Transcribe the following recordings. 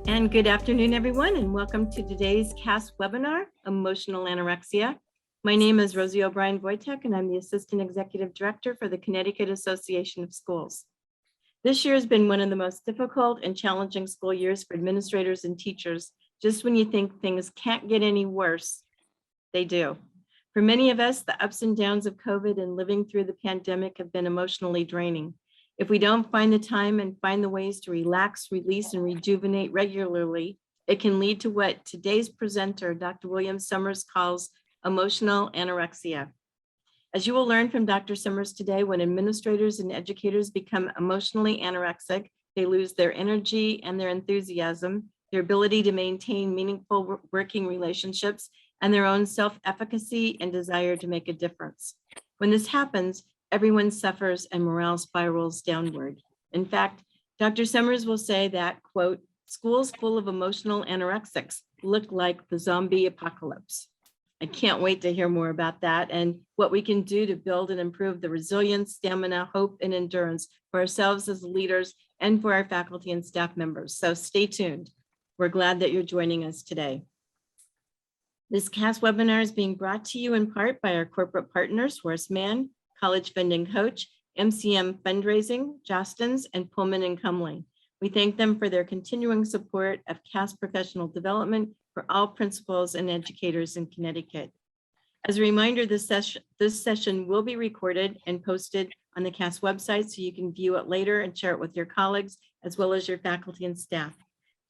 And good afternoon, everyone, and welcome to today's CAS webinar, Emotional Anorexia. My name is Rosie O'Brien-Wojtek, and I'm the Assistant Executive Director for the Connecticut Association of Schools. This year has been one of the most difficult and challenging school years for administrators and teachers. Just when you think things can't get any worse, they do. For many of us, the ups and downs of COVID and living through the pandemic have been emotionally draining. If we don't find the time and find the ways to relax, release, and rejuvenate regularly, it can lead to what today's presenter, Dr. William Sommers, calls emotional anorexia. As you will learn from Dr. Sommers today, when administrators and educators become emotionally anorexic, they lose their energy and their enthusiasm, their ability to maintain meaningful working relationships, and their own self-efficacy and desire to make a difference. When this happens, everyone suffers and morale spirals downward. In fact, Dr. Sommers will say that, quote, schools full of emotional anorexics look like the zombie apocalypse. I can't wait to hear more about that and what we can do to build and improve the resilience, stamina, hope, and endurance for ourselves as leaders and for our faculty and staff members. So stay tuned. We're glad that you're joining us today. This CAS webinar is being brought to you in part by our corporate partners, Horace Mann, College Funding Coach, MCM Fundraising, Jostens, and Pullman and Cumley. We thank them for their continuing support of CAS professional development for all principals and educators in Connecticut. As a reminder, this session will be recorded and posted on the CAS website so you can view it later and share it with your colleagues as well as your faculty and staff.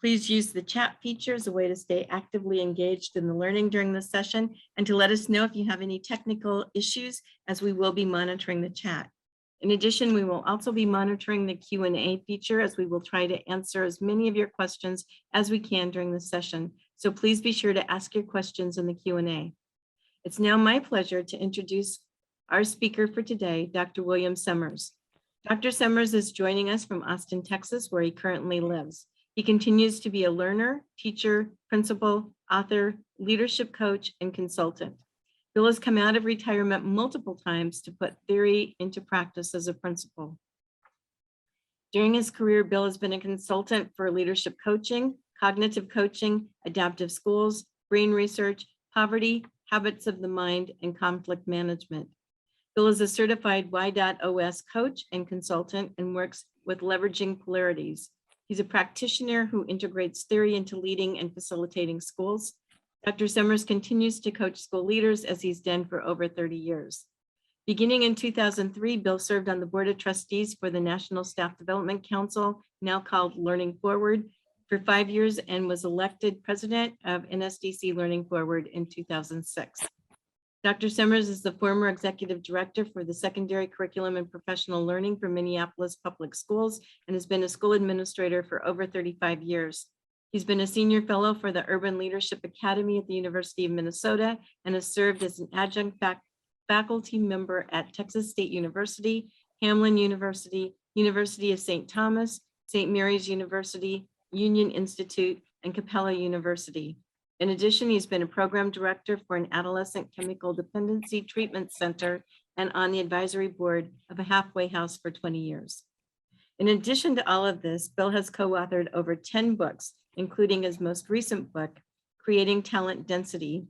Please use the chat feature as a way to stay actively engaged in the learning during the session and to let us know if you have any technical issues, as we will be monitoring the chat. In addition, we will also be monitoring the Q&A feature, as we will try to answer as many of your questions as we can during the session. So please be sure to ask your questions in the Q&A. It's now my pleasure to introduce our speaker for today, Dr. William Sommers. Dr. Sommers is joining us from Austin, Texas, where he currently lives. He continues to be a learner, teacher, principal, author, leadership coach, and consultant. Bill has come out of retirement multiple times to put theory into practice as a principal. During his career, Bill has been a consultant for leadership coaching, cognitive coaching, adaptive schools, brain research, poverty, habits of the mind, and conflict management. Bill is a certified Y.OS coach and consultant and works with leveraging polarities. He's a practitioner who integrates theory into leading and facilitating schools. Dr. Sommers continues to coach school leaders, as he's done for over 30 years. Beginning in 2003, Bill served on the Board of Trustees for the National Staff Development Council, now called Learning Forward, for 5 years and was elected president of NSDC Learning Forward in 2006. Dr. Sommers is the former executive director for the Secondary Curriculum and Professional Learning for Minneapolis Public Schools and has been a school administrator for over 35 years. He's been a senior fellow for the Urban Leadership Academy at the University of Minnesota and has served as an adjunct faculty member at Texas State University, Hamline University, University of St. Thomas, St. Mary's University, Union Institute, and Capella University. In addition, he's been a program director for an adolescent chemical dependency treatment center and on the advisory board of a halfway house for 20 years. In addition to all of this, Bill has co-authored over 10 books, including his most recent book, Creating Talent Density,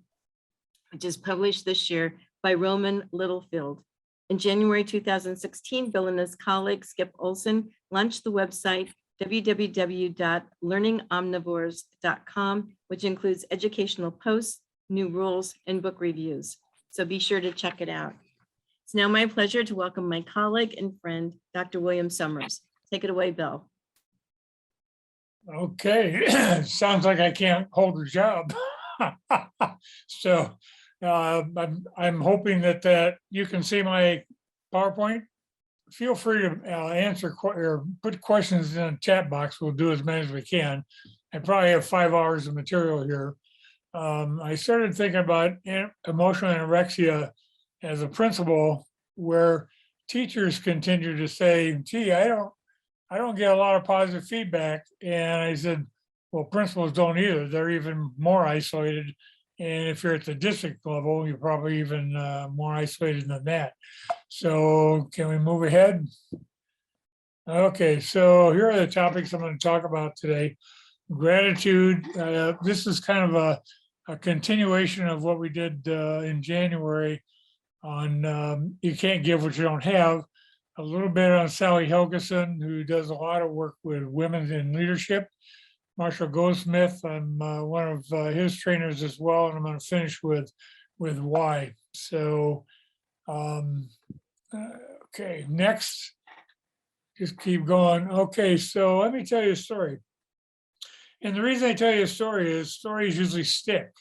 which is published this year by Roman Littlefield. In January 2016, Bill and his colleague Skip Olson launched the website www.learningomnivores.com, which includes educational posts, new rules, and book reviews. So be sure to check it out. It's now my pleasure to welcome my colleague and friend, Dr. William Sommers. Take it away, Bill. Okay, sounds like I can't hold a job. So I'm hoping that you can see my PowerPoint. Feel free to answer or put questions in the chat box. We'll do as many as we can. I probably have 5 hours of material here. I started thinking about emotional anorexia as a principal, where teachers continue to say, gee, I don't get a lot of positive feedback. And I said, well, principals don't either. They're even more isolated. And if you're at the district level, you're probably even more isolated than that. So can we move ahead? Okay, so here are the topics I'm going to talk about today. Gratitude. This is kind of a continuation of what we did in January on you can't give what you don't have. A little bit on Sally Helgeson, who does a lot of work with women in leadership. Marshall Goldsmith, I'm one of his trainers as well, and I'm going to finish with why. So, okay, next, just keep going. Okay, so let me tell you a story. And the reason I tell you a story is stories usually stick.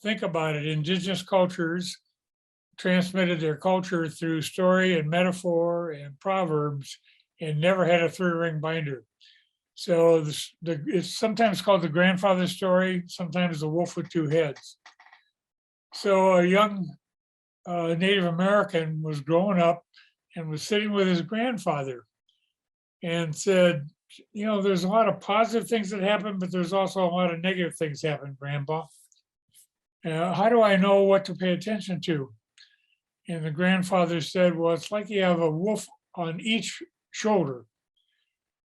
Think about it, indigenous cultures transmitted their culture through story and metaphor and proverbs and never had a 3-ring binder. So it's sometimes called the grandfather story, sometimes the wolf with 2 heads. So a young Native American was growing up and was sitting with his grandfather and said, you know, there's a lot of positive things that happen, but there's also a lot of negative things happen, Grandpa. How do I know what to pay attention to? And the grandfather said, well, it's like you have a wolf on each shoulder,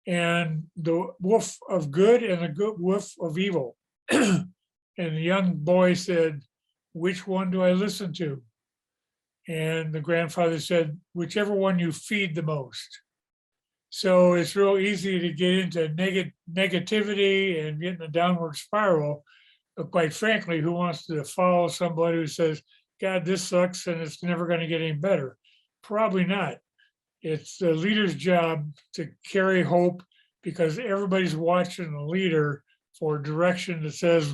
and the wolf of good and the good wolf of evil. And the young boy said, which one do I listen to? And the grandfather said, whichever one you feed the most. So it's real easy to get into negativity and get in a downward spiral. But quite frankly, who wants to follow somebody who says, God, this sucks and it's never going to get any better? Probably not. It's the leader's job to carry hope, because everybody's watching the leader for direction that says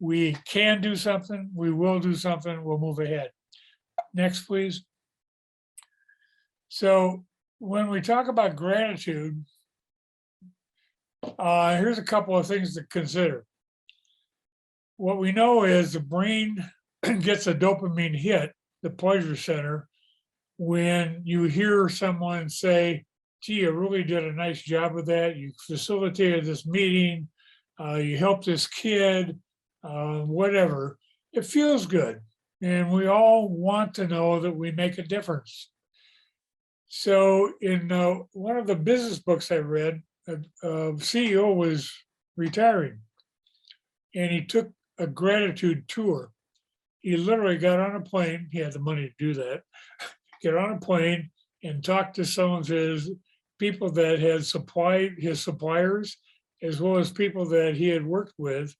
we can do something, we will do something, we'll move ahead. Next, please. So when we talk about gratitude, here's a couple of things to consider. What we know is the brain gets a dopamine hit, the pleasure center, when you hear someone say, gee, you really did a nice job with that. You facilitated this meeting, you helped this kid, whatever. It feels good. And we all want to know that we make a difference. So in one of the business books I read, a CEO was retiring and he took a gratitude tour. He literally got on a plane. He had the money to do that. Get on a plane and talk to some of his people that had supplied his suppliers, as well as people that he had worked with,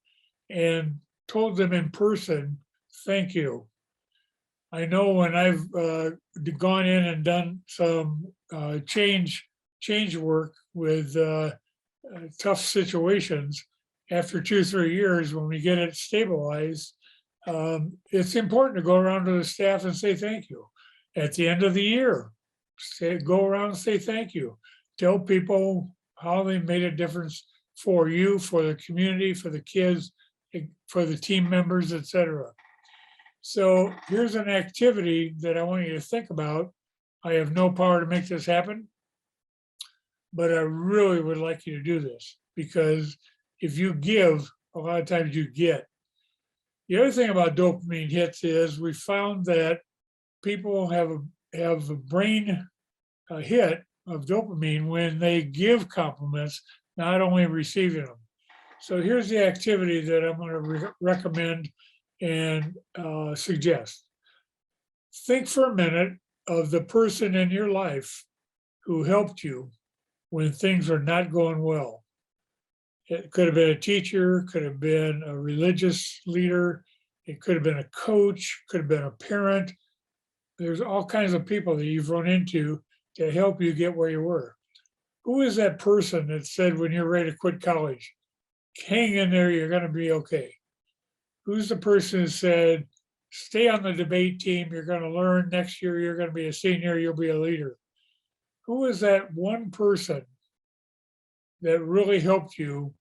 and told them in person, thank you. I know when I've gone in and done some change work with tough situations, after 2-3 years, when we get it stabilized, it's important to go around to the staff and say thank you. At the end of the year, go around and say thank you. Tell people how they made a difference for you, for the community, for the kids, for the team members, etc. So here's an activity that I want you to think about. I have no power to make this happen, but I really would like you to do this, because if you give, a lot of times you get. The other thing about dopamine hits is we found that people have a brain hit of dopamine when they give compliments, not only receiving them. So here's the activity that I'm going to recommend and suggest. Think for a minute of the person in your life who helped you when things are not going well. It could have been a teacher, could have been a religious leader, it could have been a coach, could have been a parent. There's all kinds of people that you've run into to help you get where you were. Who is that person that said when you're ready to quit college, hang in there, you're going to be okay? Who's the person who said, stay on the debate team, you're going to learn, next year you're going to be a senior, you'll be a leader? Who is that one person that really helped you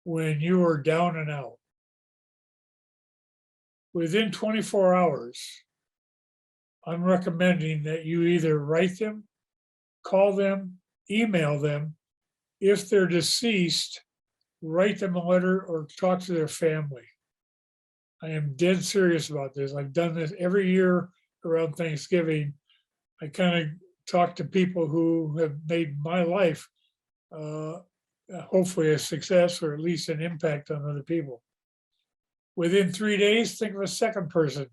when you were down and out? Within 24 hours, I'm recommending that you either write them, call them, email them. If they're deceased, write them a letter or talk to their family. I am dead serious about this. I've done this every year around Thanksgiving. I kind of talk to people who have made my life hopefully a success or at least an impact on other people. Within 3 days, think of a second person.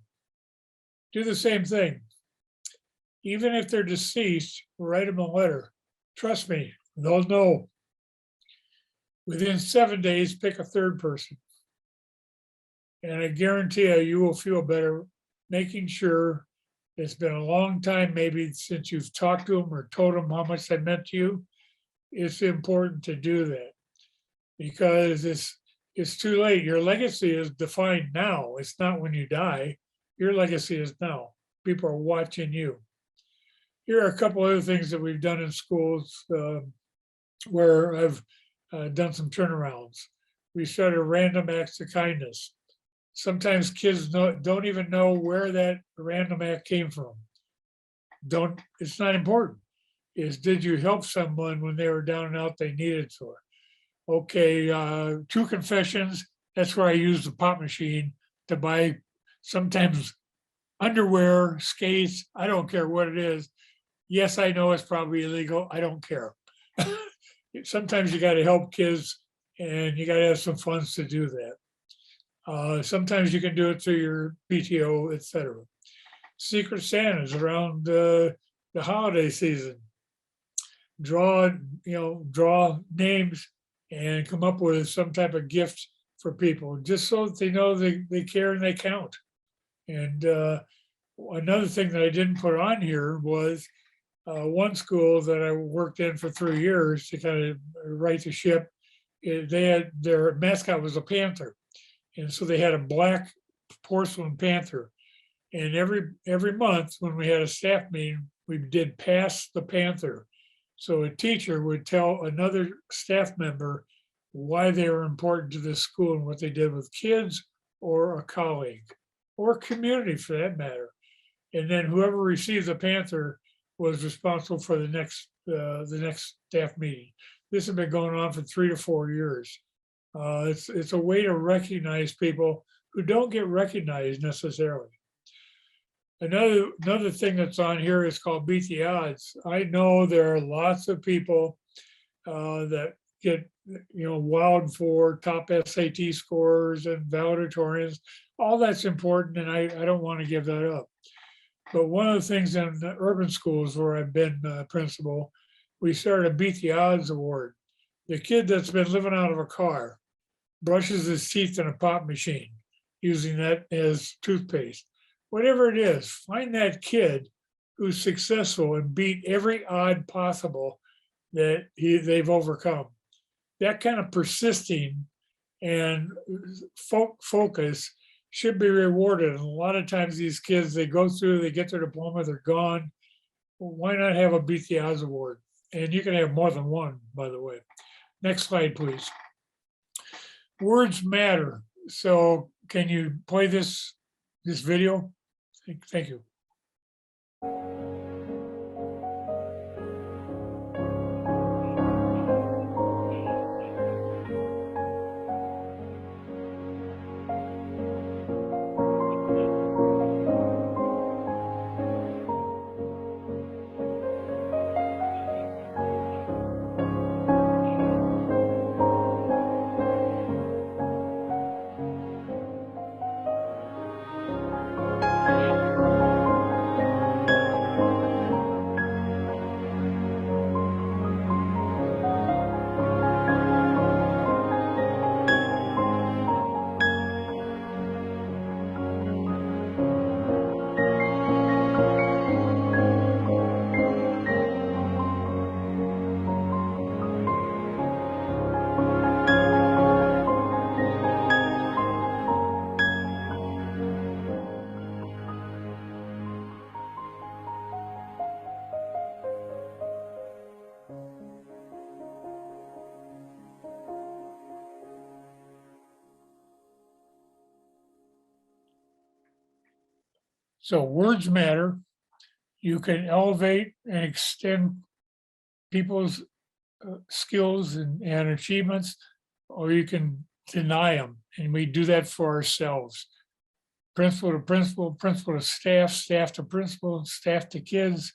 Do the same thing. Even if they're deceased, write them a letter. Trust me, they'll know. Within 7 days, pick a third person. And I guarantee you will feel better making sure it's been a long time, maybe since you've talked to them or told them how much they meant to you. It's important to do that because it's too late. Your legacy is defined now. It's not when you die. Your legacy is now. People are watching you. Here are a couple other things that we've done in schools where I've done some turnarounds. We started random acts of kindness. Sometimes kids don't even know where that random act came from. It's not important. Did you help someone when they were down and out they needed to? Okay, true confessions, that's where I use the pop machine to buy sometimes underwear, skates, I don't care what it is. Yes, I know it's probably illegal, I don't care. Sometimes you gotta help kids and you gotta have some funds to do that. Sometimes you can do it through your PTO, etc. Secret Santas around the holiday season. Draw names and come up with some type of gift for people, just so that they know they care and they count. And another thing that I didn't put on here was one school that I worked in for 3 years to kind of right the ship. They had their mascot was a panther. And so they had a black porcelain panther. And every month when we had a staff meeting, we did pass the panther. So a teacher would tell another staff member why they were important to this school and what they did with kids or a colleague or community for that matter. And then whoever received the panther was responsible for the next staff meeting. This has been going on for 3 to 4 years. It's a way to recognize people who don't get recognized necessarily. Another thing that's on here is called Beat the Odds. I know there are lots of people that get wowed for top SAT scores and valedictorians. All that's important, and I don't want to give that up. But one of the things in the urban schools where I've been principal, we started a Beat the Odds award. The kid that's been living out of a car brushes his teeth in a pop machine, using that as toothpaste. Whatever it is, find that kid who's successful and beat every odd possible that they've overcome. That kind of persisting and focus should be rewarded. And a lot of times these kids, they go through, they get their diploma, they're gone. Well, why not have a Beat the Odds award? And you can have more than one, by the way. Next slide, please. Words matter. So can you play this video? Thank you. So words matter. You can elevate and extend people's skills and achievements, or you can deny them. And we do that for ourselves. Principal to principal, principal to staff, staff to principal, staff to kids.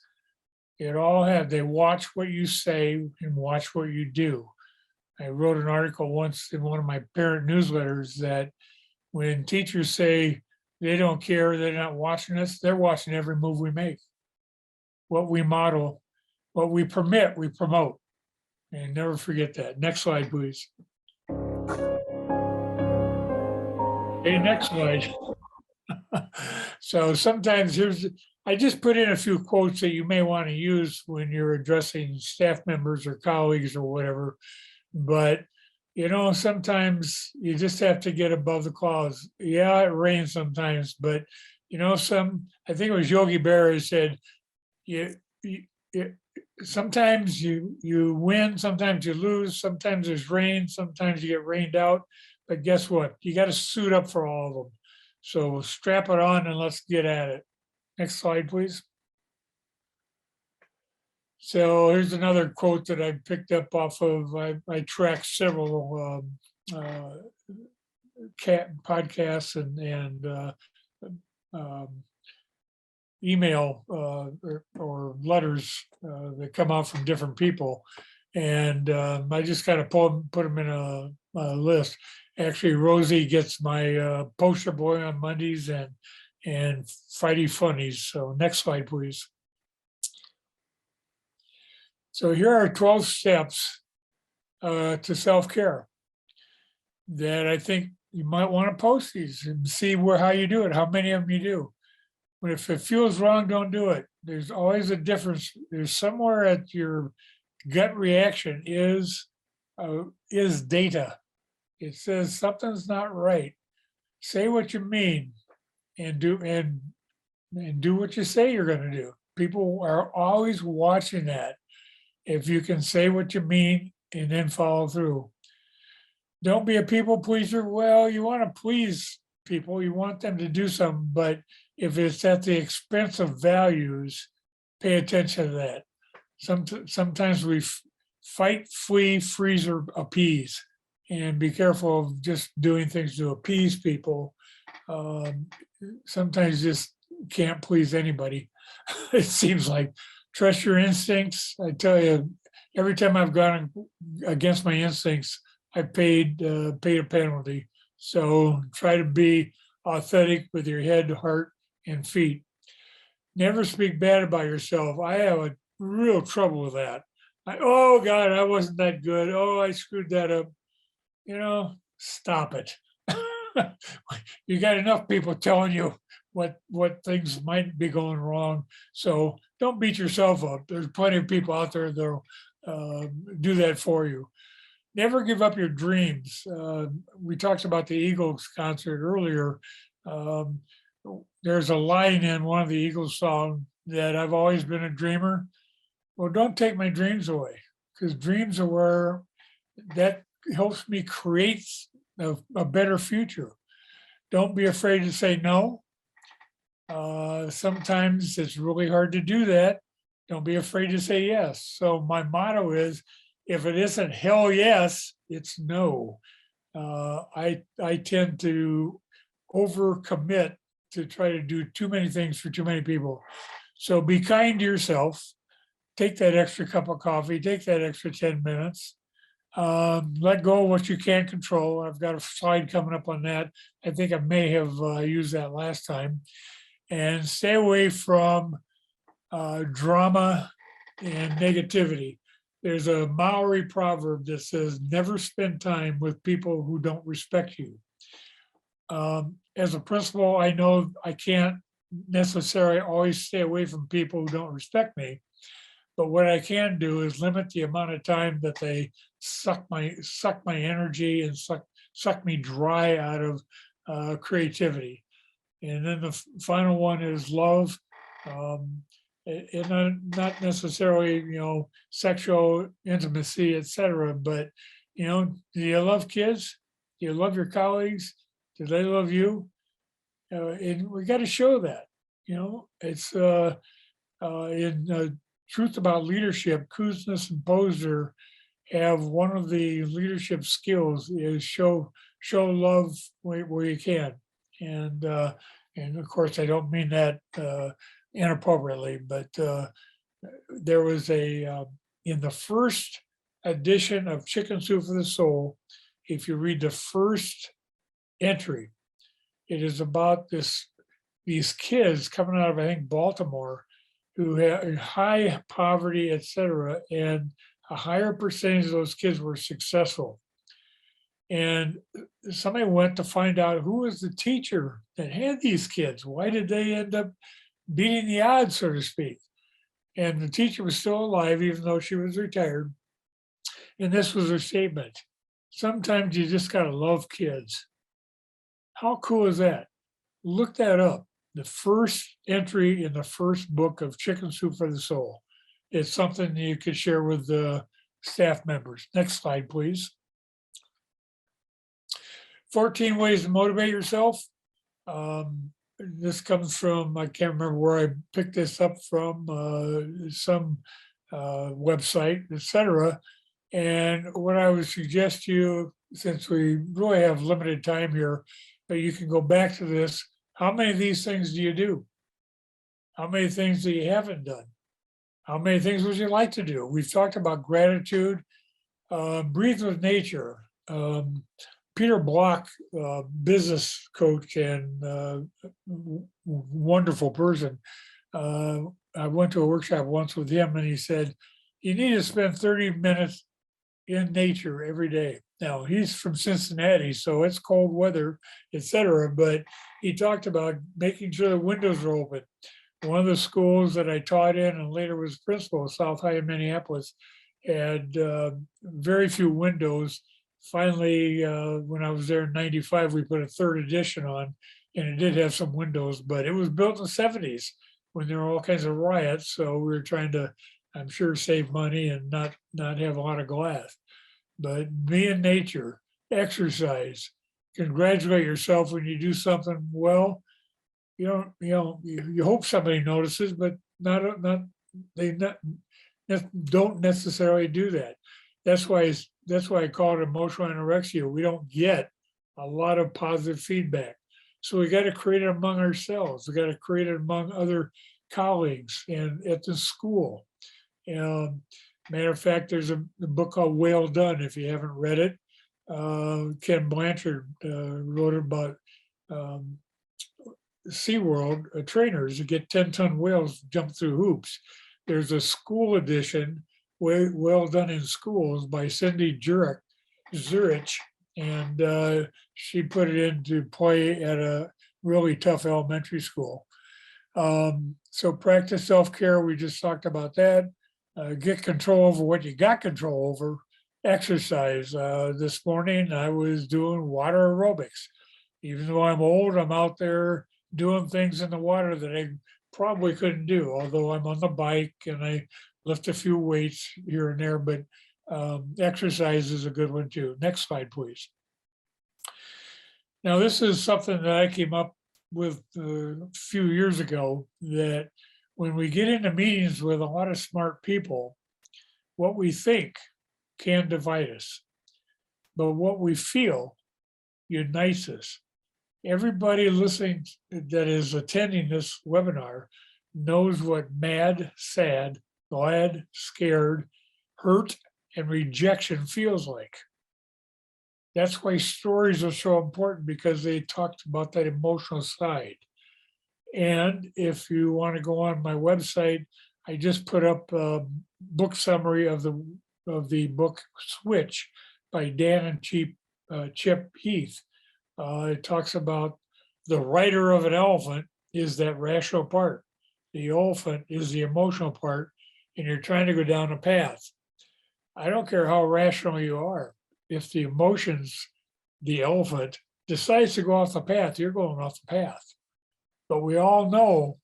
They watch what you say and watch what you do. I wrote an article once in one of my parent newsletters that when teachers say they don't care, they're not watching us, they're watching every move we make. What we model, what we permit, we promote. And never forget that. Next slide, please. Okay, next slide. So sometimes I just put in a few quotes that you may want to use when you're addressing staff members or colleagues or whatever. But, sometimes you just have to get above the clouds. Yeah, it rains sometimes, but, I think it was Yogi Berra who said, you, sometimes you win, sometimes you lose, sometimes there's rain, sometimes you get rained out. But guess what? You got to suit up for all of them. So strap it on and let's get at it. Next slide, please. So here's another quote that I picked up off of, I tracked several podcasts and email or letters that come out from different people. And I just kind of put them in a list. Actually, Rosie gets my poster boy on Mondays and Friday funnies. So next slide, please. So here are 12 steps to self-care that I think you might want to post these and see how you do it, how many of them you do. But if it feels wrong, don't do it. There's always a difference. There's somewhere at your gut reaction is data. It says something's not right. Say what you mean and do what you say you're going to do. People are always watching that. If you can say what you mean and then follow through. Don't be a people pleaser. Well, you want to please people. You want them to do something, but if it's at the expense of values, pay attention to that. Sometimes we fight, flee, freeze, or appease, and be careful of just doing things to appease people. Sometimes you just can't please anybody. It seems like. Trust your instincts. I tell you, every time I've gone against my instincts, I paid a penalty. So try to be authentic with your head, heart, and feet. Never speak bad about yourself. I have a real trouble with that. Oh God, I wasn't that good. Oh, I screwed that up. Stop it. You got enough people telling you what things might be going wrong. So don't beat yourself up. There's plenty of people out there that'll do that for you. Never give up your dreams. We talked about the Eagles concert earlier. There's a line in one of the Eagles songs that I've always been a dreamer. Well, don't take my dreams away, because dreams are where that helps me create a better future. Don't be afraid to say no. Sometimes it's really hard to do that. Don't be afraid to say yes. So my motto is, if it isn't hell yes, it's no. I tend to overcommit to try to do too many things for too many people. So be kind to yourself. Take that extra cup of coffee, take that extra 10 minutes. Let go of what you can't control. I've got a slide coming up on that. I think I may have used that last time. And stay away from drama and negativity. There's a Maori proverb that says, never spend time with people who don't respect you. As a principal, I know I can't necessarily always stay away from people who don't respect me. But what I can do is limit the amount of time that they suck my energy and suck me dry out of creativity. And then the final one is love. And not necessarily, sexual intimacy, etc. But, do you love kids? Do you love your colleagues? Do they love you? And we got to show that, it's in Truth About Leadership, Kuznis and Posner have one of the leadership skills is show love where you can. And of course, I don't mean that inappropriately, but there was in the first edition of Chicken Soup for the Soul, if you read the first entry, it is about these kids coming out of, I think, Baltimore, who had high poverty, et cetera, and a higher percentage of those kids were successful. And somebody went to find out who was the teacher that had these kids. Why did they end up beating the odds, so to speak? And the teacher was still alive, even though she was retired. And this was her statement: sometimes you just gotta love kids. How cool is that? Look that up. The first entry in the first book of Chicken Soup for the Soul. It's something you could share with the staff members. Next slide, please. 14 ways to motivate yourself. This comes from, I can't remember where I picked this up from, some website, etc. And what I would suggest to you, since we really have limited time here, that you can go back to this. How many of these things do you do? How many things that you haven't done? How many things would you like to do? We've talked about gratitude, breathe with nature. Peter Block, business coach and wonderful person. I went to a workshop once with him and he said, you need to spend 30 minutes in nature every day. Now he's from Cincinnati, so it's cold weather, etc. But he talked about making sure the windows are open. One of the schools that I taught in and later was principal, South High in Minneapolis, had very few windows. Finally, when I was there in '95, we put a third edition on, and it did have some windows, but it was built in the '70s when there were all kinds of riots. So we were trying to, I'm sure, save money and not have a lot of glass. But be in nature, exercise, congratulate yourself when you do something well. You hope somebody notices, but they don't necessarily do that. That's why I call it emotional anorexia. We don't get a lot of positive feedback. So we got to create it among ourselves. We got to create it among other colleagues and at the school. Matter of fact, there's a book called Well Done, if you haven't read it. Ken Blanchard wrote about SeaWorld trainers who get 10-ton whales jump through hoops. There's a school edition, Well Done in Schools, by Cindy Zurich, and she put it into play at a really tough elementary school. So practice self-care, we just talked about that. Get control over what you got control over. Exercise. This morning I was doing water aerobics. Even though I'm old, I'm out there doing things in the water that I probably couldn't do, although I'm on the bike and I lift a few weights here and there, but exercise is a good one too. Next slide, please. Now, this is something that I came up with a few years ago, that when we get into meetings with a lot of smart people, what we think can divide us, but what we feel unites us. Everybody listening that is attending this webinar knows what mad, sad, glad, scared, hurt, and rejection feels like. That's why stories are so important, because they talked about that emotional side. And if you want to go on my website, I just put up a book summary of the book Switch by Dan and Chip Heath. It talks about the rider of an elephant is that rational part. The elephant is the emotional part, and you're trying to go down a path. I don't care how rational you are. If the emotions, the elephant, decides to go off the path, you're going off the path. But we all know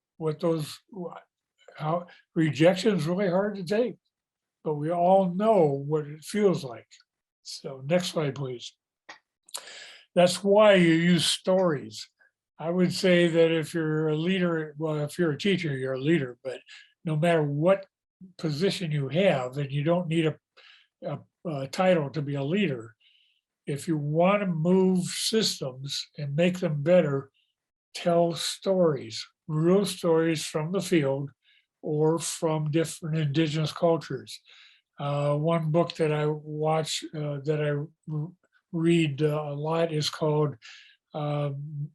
how rejection is really hard to take, but we all know what it feels like. So next slide, please. That's why you use stories. I would say that if you're a leader, well, if you're a teacher, you're a leader, but no matter what position you have, and you don't need a title to be a leader, if you want to move systems and make them better, tell stories, real stories from the field or from different indigenous cultures. One book that I watch, that I read a lot is called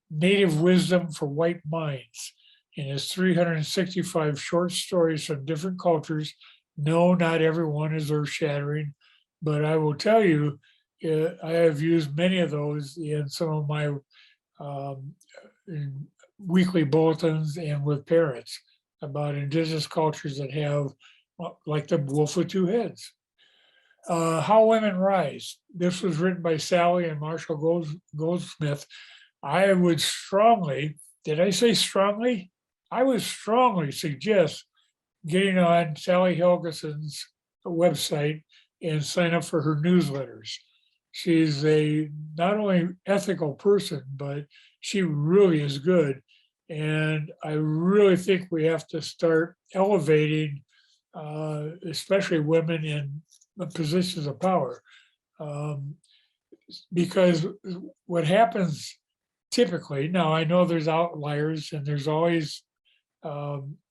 Native Wisdom for White Minds. And it's 365 short stories from different cultures. No, not everyone is earth-shattering, but I will tell you, I have used many of those in some of my in weekly bulletins and with parents about indigenous cultures that have, like the wolf with two heads. How Women Rise. This was written by Sally and Marshall Goldsmith. I would strongly, did I say strongly? I would strongly suggest getting on Sally Helgeson's website and sign up for her newsletters. She's a not only ethical person, but she really is good. And I really think we have to start elevating, especially women in positions of power. Because what happens typically, now I know there's outliers and there's always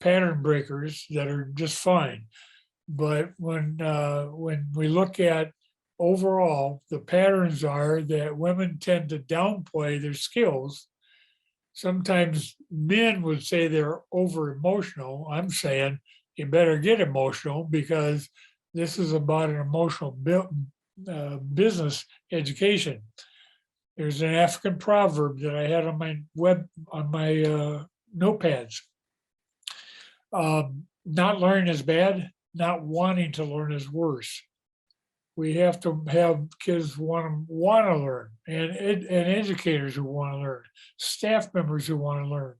pattern breakers that are just fine. But when we look at overall, the patterns are that women tend to downplay their skills. Sometimes men would say they're over emotional. I'm saying you better get emotional, because this is about an emotional business education. There's an African proverb that I had on my notepads. Not learning is bad, not wanting to learn is worse. We have to have kids want to learn, and educators who want to learn, staff members who want to learn.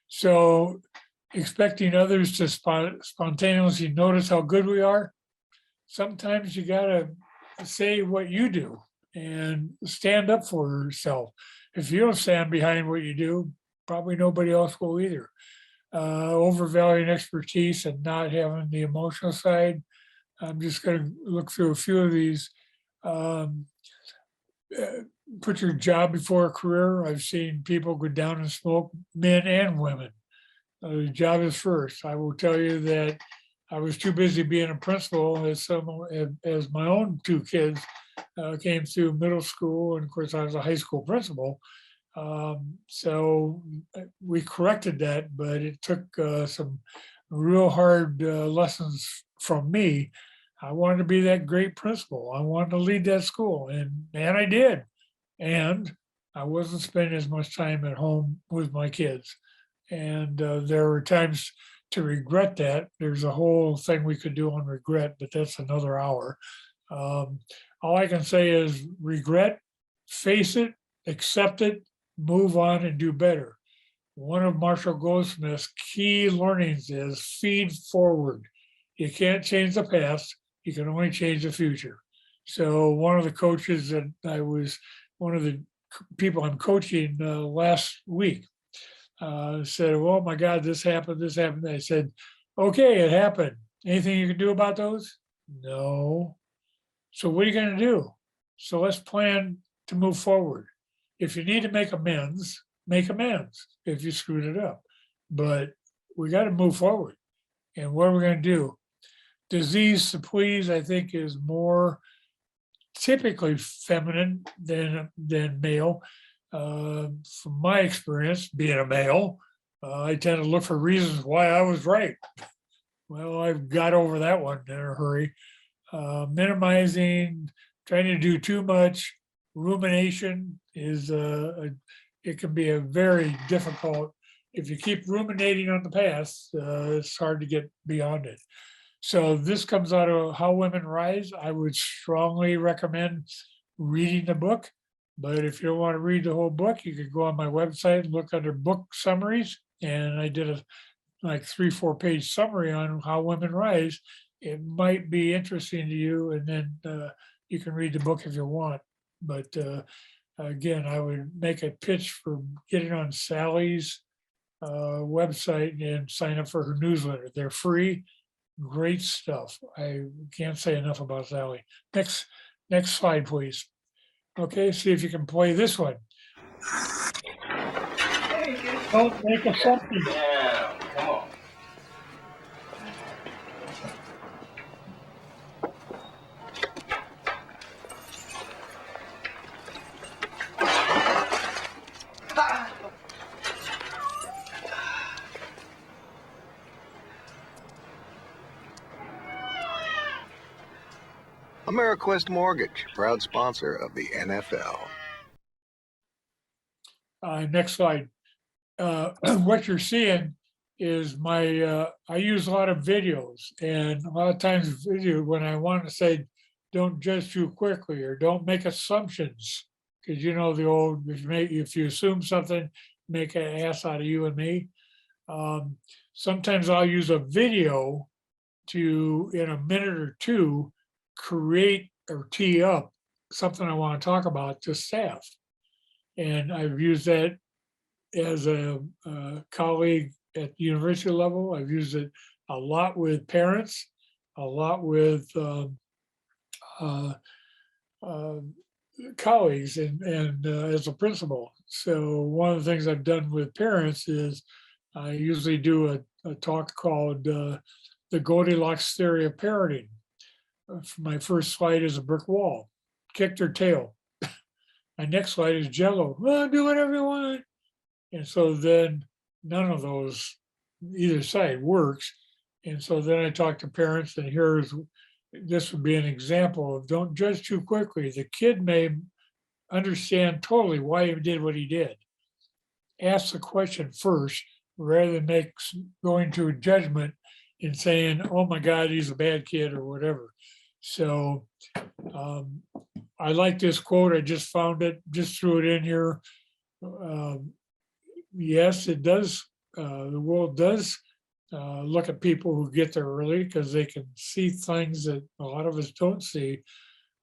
So expecting others to spontaneously notice how good we are, sometimes you gotta say what you do and stand up for yourself. If you don't stand behind what you do, probably nobody else will either. Overvaluing expertise and not having the emotional side. I'm just going to look through a few of these. Put your job before a career. I've seen people go down and smoke, men and women. The job is first. I will tell you that I was too busy being a principal as my own two kids came through middle school, and of course I was a high school principal. So we corrected that, but it took some real hard lessons from me. I wanted to be that great principal. I wanted to lead that school, and I did. And I wasn't spending as much time at home with my kids. And there were times to regret that. There's a whole thing we could do on regret, but that's another hour. All I can say is regret, face it, accept it, move on, and do better. One of Marshall Goldsmith's key learnings is feed forward. You can't change the past, you can only change the future. So one of the coaches that one of the people I'm coaching last week said, oh my God, this happened. I said, okay, it happened. Anything you can do about those? No. So what are you going to do? So let's plan to move forward. If you need to make amends if you screwed it up. But we got to move forward. And what are we going to do? Disease to please, I think, is more typically feminine than male. From my experience, being a male, I tend to look for reasons why I was right. Well, I've got over that one in a hurry. Minimizing, trying to do too much, rumination is it can be a very difficult. If you keep ruminating on the past, it's hard to get beyond it. So this comes out of How Women Rise. I would strongly recommend reading the book. But if you don't want to read the whole book, you could go on my website and look under book summaries. And I did a like 3-4 page summary on How Women Rise. It might be interesting to you, and then you can read the book if you want. But again, I would make a pitch for getting on Sally's website and sign up for her newsletter. They're free, great stuff. I can't say enough about Sally. Next slide, please. Okay, see if you can play this one. Don't make assumptions. Yeah, come on. AmeriQuest Mortgage, proud sponsor of the NFL. Next slide. What you're seeing is I use a lot of videos, and a lot of times video when I want to say, don't judge too quickly or don't make assumptions, because you know the old, if you assume something, make an ass out of you and me. Sometimes I'll use a video to, in a minute or two, create or tee up something I want to talk about to staff. And I've used that as a colleague at the university level. I've used it a lot with parents, a lot with colleagues and as a principal. So one of the things I've done with parents is I usually do a talk called the Goldilocks theory of parenting. My first slide is a brick wall, kicked or tail. My next slide is Jello. Well, do whatever you want. And so then none of those, either side works. And so then I talk to parents, and this would be an example of don't judge too quickly. The kid may understand totally why he did what he did. Ask the question first, rather than going to a judgment and saying, oh my God, he's a bad kid or whatever. So I like this quote. I just found it, just threw it in here. Yes, it does. The world does look at people who get there early because they can see things that a lot of us don't see,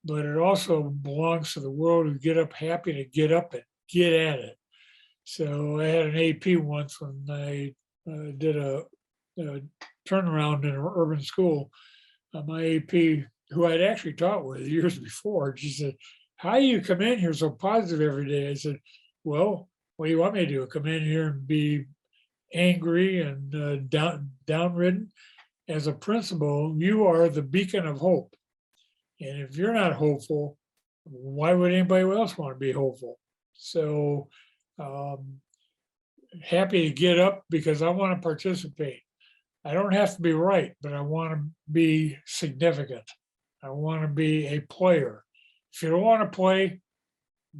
but it also belongs to the world who get up happy to get up and get at it. So I had an AP once when I did a turnaround in an urban school. My AP, who I'd actually taught with years before, she said, how do you come in here so positive every day? I said, well, what do you want me to do? Come in here and be angry and downridden? As a principal, you are the beacon of hope. And if you're not hopeful, why would anybody else want to be hopeful? So happy to get up because I want to participate. I don't have to be right, but I want to be significant. I want to be a player. If you don't want to play,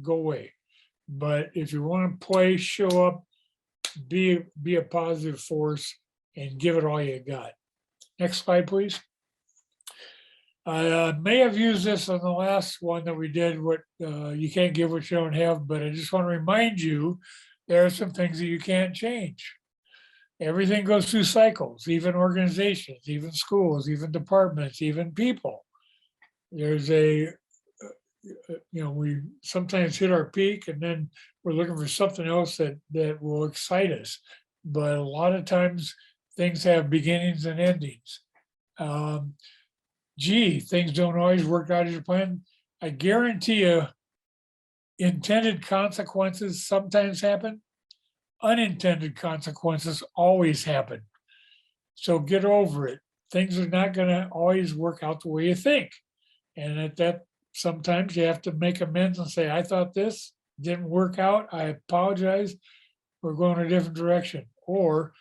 go away. But if you want to play, show up, be a positive force, and give it all you got. Next slide, please. I may have used this on the last one that we did, what you can't give what you don't have, but I just want to remind you, there are some things that you can't change. Everything goes through cycles, even organizations, even schools, even departments, even people. There's we sometimes hit our peak and then we're looking for something else that will excite us. But a lot of times things have beginnings and endings. Things don't always work out as you plan. I guarantee you, intended consequences sometimes happen. Unintended consequences always happen. So get over it. Things are not going to always work out the way you think. And at that, sometimes you have to make amends and say, I thought this didn't work out. I apologize. We're going a different direction. Or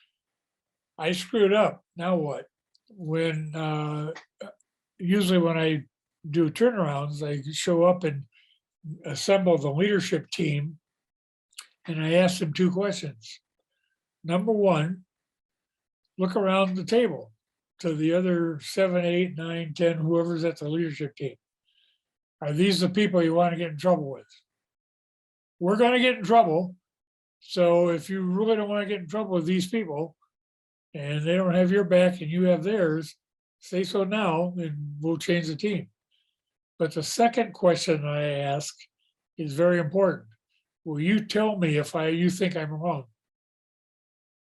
I screwed up. Now what? Usually when I do turnarounds, I show up and assemble the leadership team, and I ask them two questions. Number one, look around the table to the other 7, 8, 9, 10, whoever's at the leadership team. Are these the people you want to get in trouble with? We're going to get in trouble. So if you really don't want to get in trouble with these people and they don't have your back and you have theirs, say so now and we'll change the team. But the second question I ask is very important. Will you tell me if you think I'm wrong?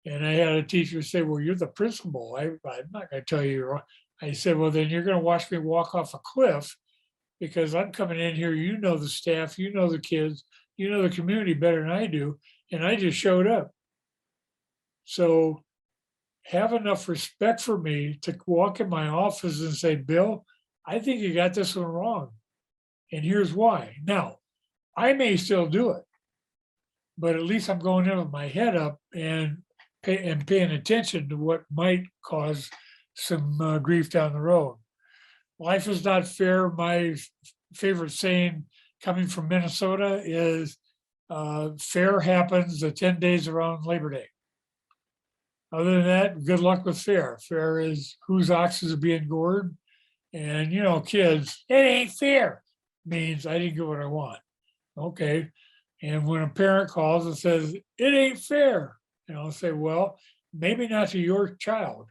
And I had a teacher say, well, you're the principal. I'm not going to tell you you're wrong. I said, well, then you're going to watch me walk off a cliff because I'm coming in here. You know the staff, you know the kids, you know the community better than I do. And I just showed up. So have enough respect for me to walk in my office and say, Bill, I think you got this one wrong. And here's why. Now, I may still do it, but at least I'm going in with my head up and paying attention to what might cause some grief down the road. life is not fair. My favorite saying coming from Minnesota is fair happens the 10 days around Labor Day. Other than that, good luck with fair. Fair is whose ox is being gored. And, you know, kids, it ain't fair means I didn't get what I want. Okay. And when a parent calls and says, it ain't fair, you know, I'll say, well, maybe not to your child,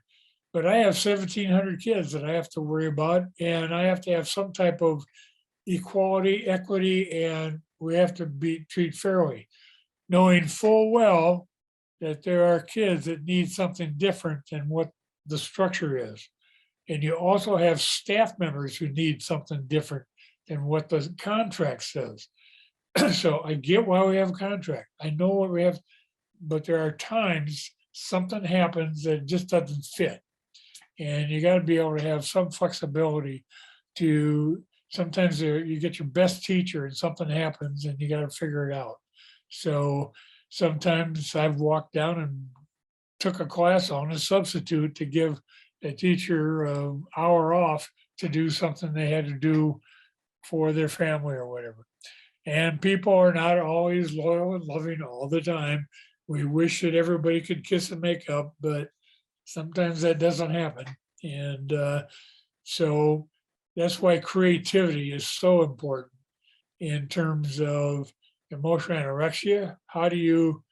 but I have 1,700 kids that I have to worry about, and I have to have some type of equality, equity, and we have to be treated fairly, knowing full well that there are kids that need something different than what the structure is. And you also have staff members who need something different than what the contract says. So I get why we have a contract. I know what we have, but there are times something happens that just doesn't fit. And you got to be able to have some flexibility to, sometimes you get your best teacher and something happens and you got to figure it out. So sometimes I've walked down and took a class on a substitute to give a teacher an hour off to do something they had to do for their family or whatever. And people are not always loyal and loving all the time. We wish that everybody could kiss and make up, but sometimes that doesn't happen. And so that's why creativity is so important in terms of emotional anorexia. How do you,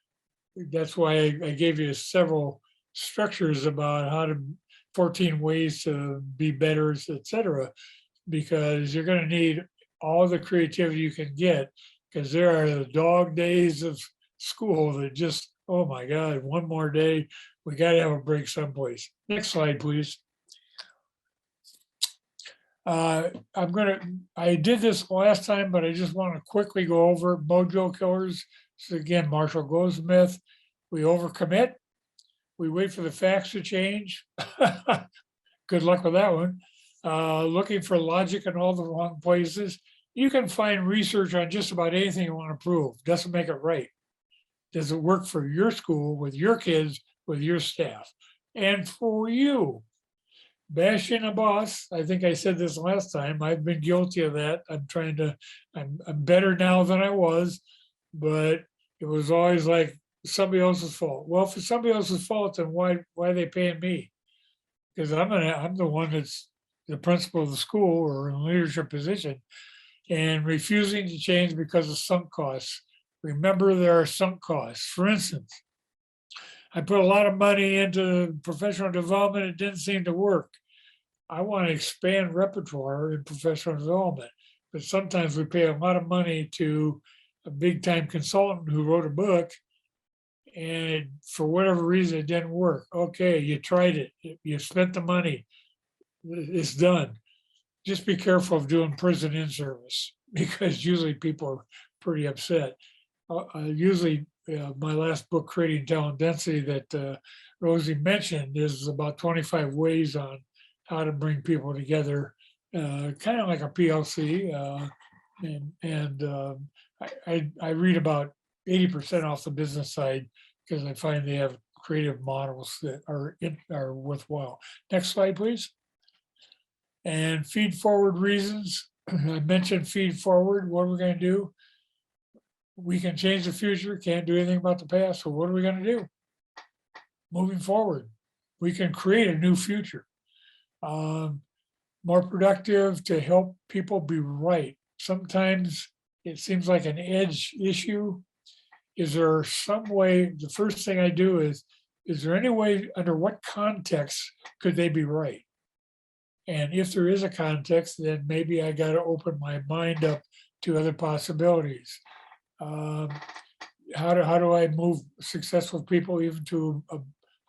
that's why I gave you several structures about how to, 14 ways to be better, etc., because you're going to need all the creativity you can get, because there are the dog days of school that just, oh my God, one more day, we got to have a break someplace. Next slide, please. I did this last time, but I just want to quickly go over mojo killers. So again, Marshall Goldsmith, we overcommit. We wait for the facts to change. Good luck with that one. Looking for logic in all the wrong places. You can find research on just about anything you want to prove. Doesn't make it right. Does it work for your school, with your kids, with your staff, and for you? Bashing a boss. I think I said this last time. I've been guilty of that. I'm better now than I was, but it was always like somebody else's fault. Well, if it's somebody else's fault, then why are they paying me? Because I'm the one that's the principal of the school or in a leadership position, and refusing to change because of sunk costs. Remember, there are sunk costs. For instance, I put a lot of money into professional development. It didn't seem to work. I want to expand repertoire in professional development, but sometimes we pay a lot of money to a big time consultant who wrote a book, and for whatever reason, it didn't work. Okay, you tried it. You spent the money. It's done. Just be careful of doing prison in service, because usually people are pretty upset. Usually my last book, Creating Talent Density, that Rosie mentioned, is about 25 ways on how to bring people together, kind of like a PLC. I read about 80% off the business side, because I find they have creative models that are worthwhile. Next slide, please. And feed forward reasons. I mentioned feed forward. What are we going to do? We can change the future, can't do anything about the past. So what are we going to do? Moving forward, we can create a new future. More productive to help people be right. Sometimes it seems like an edge issue. Is there some way, the first thing I do is there any way, under what context could they be right? And if there is a context, then maybe I got to open my mind up to other possibilities. How do I move successful people even to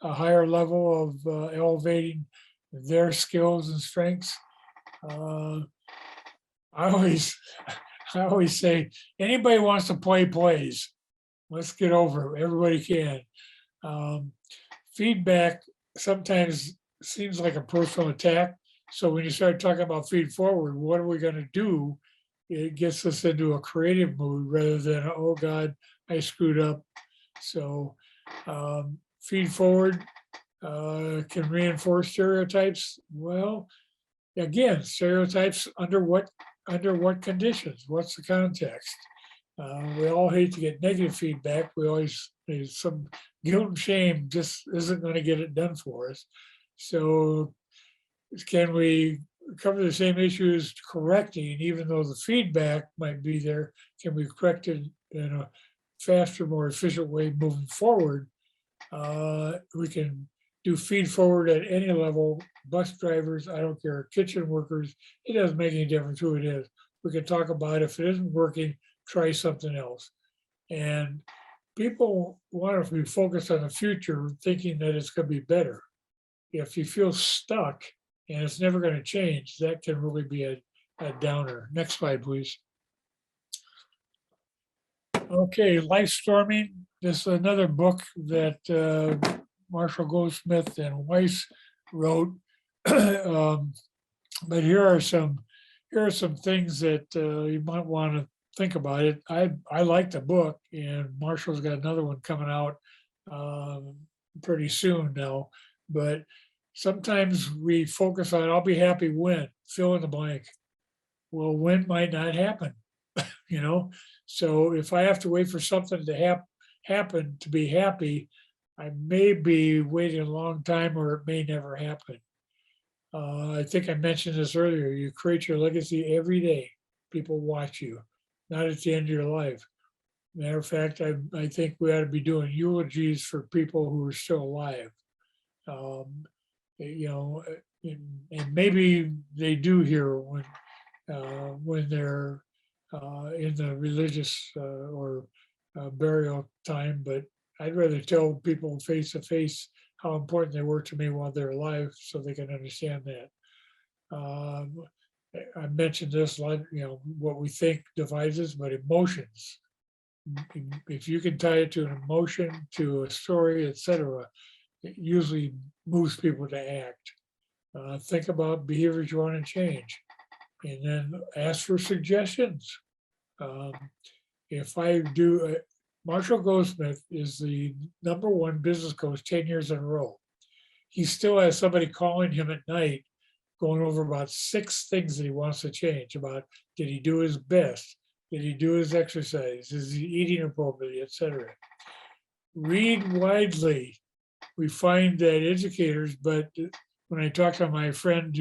a higher level of elevating their skills and strengths? I always say, anybody wants to play plays. Let's get over it. Everybody can. Feedback sometimes seems like a personal attack. So when you start talking about feed forward, what are we going to do? It gets us into a creative mood rather than, oh God, I screwed up. So feed forward can reinforce stereotypes. Well, again, stereotypes under what conditions? What's the context? We all hate to get negative feedback. We always, there's some guilt and shame just isn't going to get it done for us. So can we cover the same issues correcting, even though the feedback might be there? Can we correct it in a faster, more efficient way moving forward? We can do feed forward at any level, bus drivers, I don't care, kitchen workers, it doesn't make any difference who it is. We can talk about if it isn't working, try something else. And people want to be focused on the future, thinking that it's going to be better. If you feel stuck and it's never going to change, that can really be a downer. Next slide, please. Okay, Life Storming. This is another book that Marshall Goldsmith and Weiss wrote. But here are some things that you might want to think about it. I like the book, and Marshall's got another one coming out pretty soon now. But sometimes we focus on, I'll be happy when, fill in the blank. Well, when might not happen, you know? So if I have to wait for something to happen to be happy, I may be waiting a long time, or it may never happen. I think I mentioned this earlier. You create your legacy every day. People watch you, not at the end of your life. Matter of fact, I think we ought to be doing eulogies for people who are still alive. You know, and maybe they do here when they're in the religious or burial time, but I'd rather tell people face to face how important they were to me while they're alive, so they can understand that. I mentioned this, you know, what we think divides us, but emotions. If you can tie it to an emotion, to a story, etc., it usually moves people to act. Think about behaviors you want to change, and then ask for suggestions. If I do, Marshall Goldsmith is the #1 business coach 10 years in a row. He still has somebody calling him at night, going over about 6 things that he wants to change about. Did he do his best? Did he do his exercise? Is he eating appropriately, etc.? Read widely. We find that educators, but when I talked to my friend,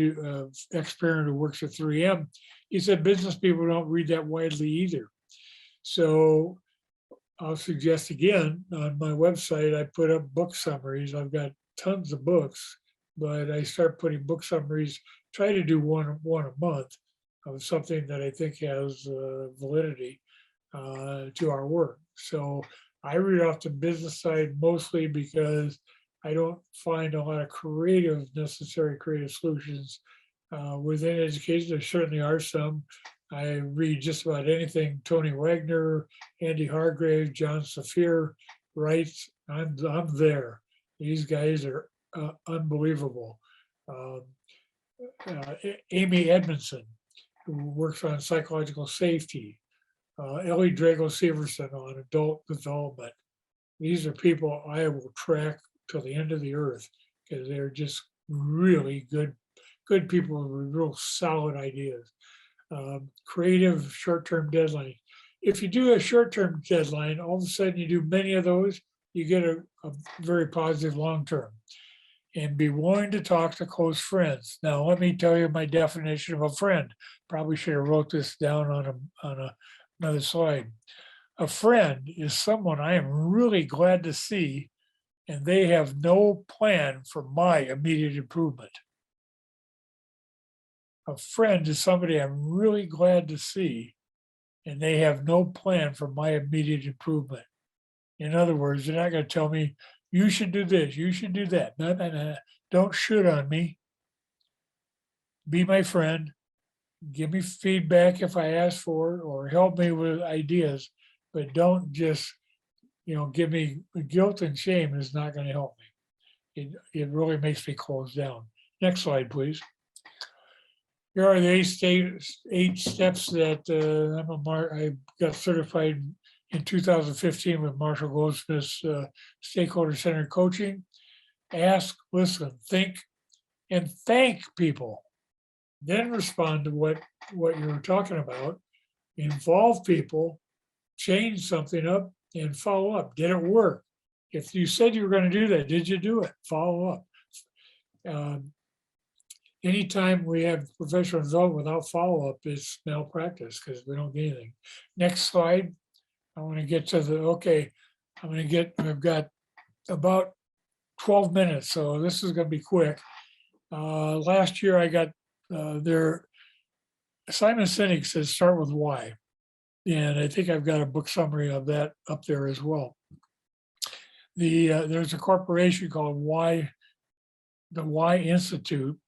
ex-parent who works at 3M, he said business people don't read that widely either. So I'll suggest again, on my website, I put up book summaries. I've got tons of books, but I start putting book summaries, try to do one a month of something that I think has validity to our work. So I read off the business side mostly because I don't find a lot of necessary creative solutions within education. There certainly are some. I read just about anything Tony Wagner, Andy Hargrave, John Saphir writes. I'm there. These guys are unbelievable. Amy Edmondson, who works on psychological safety. Ellie Drago-Severson on adult development. These are people I will track till the end of the earth, because they're just really good people with real solid ideas. Creative short-term deadline. If you do a short-term deadline, all of a sudden you do many of those, you get a very positive long-term. And be willing to talk to close friends. Now, let me tell you my definition of a friend. Probably should have wrote this down on another slide. A friend is someone I am really glad to see, and they have no plan for my immediate improvement. A friend is somebody I'm really glad to see, and they have no plan for my immediate improvement. In other words, they're not going to tell me, you should do this, you should do that. No. Don't shoot on me. Be my friend. Give me feedback if I ask for it, or help me with ideas, but don't just, give me guilt and shame is not going to help me. It really makes me close down. Next slide, please. Here are the 8 steps that I got certified in 2015 with Marshall Goldsmith's stakeholder-centered coaching. Ask, listen, think, and thank people. then respond to what you're talking about, involve people, change something up and follow up. Did it work? If you said you were going to do that, did you do it? Follow up. Anytime we have professional development without follow-up is malpractice because we don't get anything. Next slide. I want to get to the, okay, I've got about 12 minutes, so this is going to be quick. Last year I got Simon Sinek says start with why. And I think I've got a book summary of that up there as well. There's a corporation called the Why Institute,